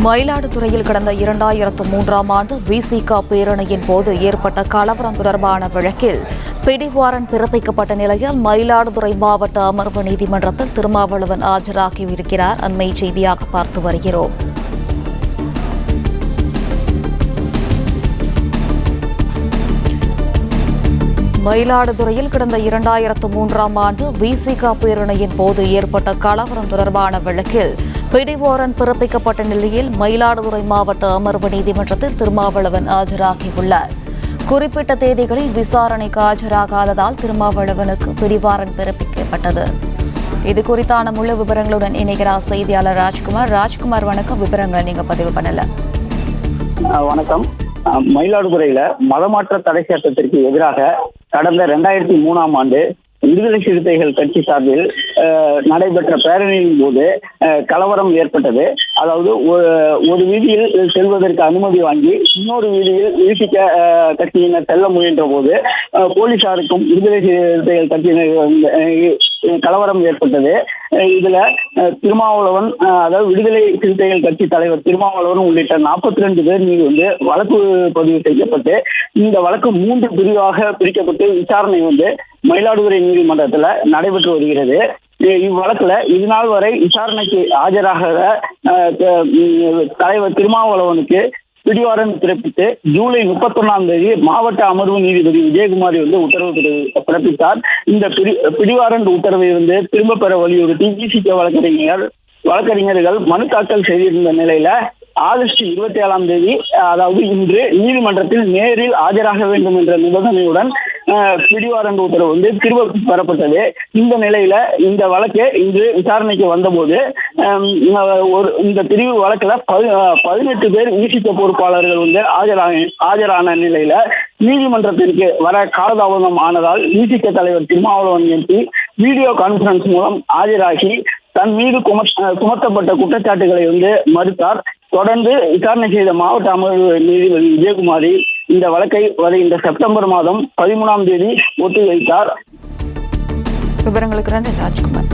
மயிலாடுதுறையில் கடந்த 2003ஆம் ஆண்டு விசிக பேரணியின் போது ஏற்பட்ட கலவரம் தொடர்பான வழக்கில் பிடிவாரண்ட் பிறப்பிக்கப்பட்ட நிலையில் மயிலாடுதுறை மாவட்ட அமர்வு நீதிமன்றத்தில் திருமாவளவன் ஆஜராகியிருக்கிறார். அண்மை செய்தியாக பார்த்து வருகிறோம். மயிலாடுதுறையில் கடந்த 2003ஆம் ஆண்டு விசிக பேரணியின் போது ஏற்பட்ட கலவரம் தொடர்பான வழக்கில் பிடிவாரண்ட் பிறப்பிக்கப்பட்ட நிலையில் மயிலாடுதுறை மாவட்ட அமர்வு நீதிமன்றத்தில் திருமாவளவன் ஆஜராகியுள்ளார். குறிப்பிட்ட தேதிகளில் விசாரணைக்கு ஆஜராகாததால் திருமாவளவனுக்கு பிடிவாரண்ட் பிறப்பிக்கப்பட்டது. இது குறித்தான முழு விவரங்களுடன் இணைகிறார் செய்தியாளர் ராஜ்குமார். வணக்கம். விவரங்களை நீங்க பதிவு பண்ணல. வணக்கம். மயிலாடுதுறையில மதமாற்ற தடை சட்டத்திற்கு எதிராக கடந்த 2003ஆம் ஆண்டு விடுதலை சிறுத்தைகள் கட்சி சார்பில் நடைபெற்ற பேரணியின் போது கலவரம் ஏற்பட்டது. அதாவது ஒரு வீதியில் செல்வதற்கு அனுமதி வாங்கி இன்னொரு வீதியில் விசிக கட்சியினர் செல்ல முயன்ற போது போலீசாருக்கும் விடுதலை சிறுத்தைகள் கட்சியினர் கலவரம் ஏற்பட்டது. இதுல திருமாவளவன், அதாவது விடுதலை சிறுத்தைகள் கட்சி தலைவர் திருமாவளவன் உள்ளிட்ட 42 பேர் மீது வழக்கு பதிவு செய்யப்பட்டு இந்த வழக்கு 3 பிரிவாக பிரிக்கப்பட்டு விசாரணை மயிலாடுதுறை நீதிமன்றத்துல நடைபெற்று வருகிறது. இவ்வழக்குல இதுநாள் வரை விசாரணைக்கு ஆஜராக தலைவர் திருமாவளவனுக்கு பிடிவாரண்ட் பிறப்பித்து ஜூலை 31ஆம் தேதி மாவட்ட அமர்வு நீதிபதி விஜயகுமாரி உத்தரவு பிறப்பித்தார். இந்த பிடிவாரண்ட் உத்தரவை திரும்ப பெற வலியுறுத்தி விசிக வழக்கறிஞர்கள் மனு தாக்கல் செய்திருந்த நிலையில ஆகஸ்ட் 27ஆம் தேதி, அதாவது இன்று நீதிமன்றத்தில் நேரில் ஆஜராக வேண்டும் என்ற நிபந்தனையுடன் பிடிவாரண்ட் உத்தரவு திரும்ப பெறப்பட்டது. இந்த நிலையில இந்த வழக்கு இன்று விசாரணைக்கு வந்தபோது இந்த பிரிவு வழக்குல 18 பேர் விசிக பொறுப்பாளர்கள் ஆஜரான நிலையில நீதிமன்றத்திற்கு வர காலதாமதம் ஆனதால் விசிக தலைவர் திருமாவளவன் எம்பி வீடியோ கான்பரன்ஸ் மூலம் ஆஜராகி தன் மீது சுமத்தப்பட்ட குற்றச்சாட்டுகளை மறுத்தார். தொடர்ந்து விசாரணை செய்த மாவட்ட அமர்வு நீதிபதி விஜயகுமாரி இந்த வழக்கை வருகின்ற செப்டம்பர் மாதம் 13ஆம் தேதி ஒத்திவைத்தார். விவரங்களுக்கு நன்றி ராஜ்குமார்.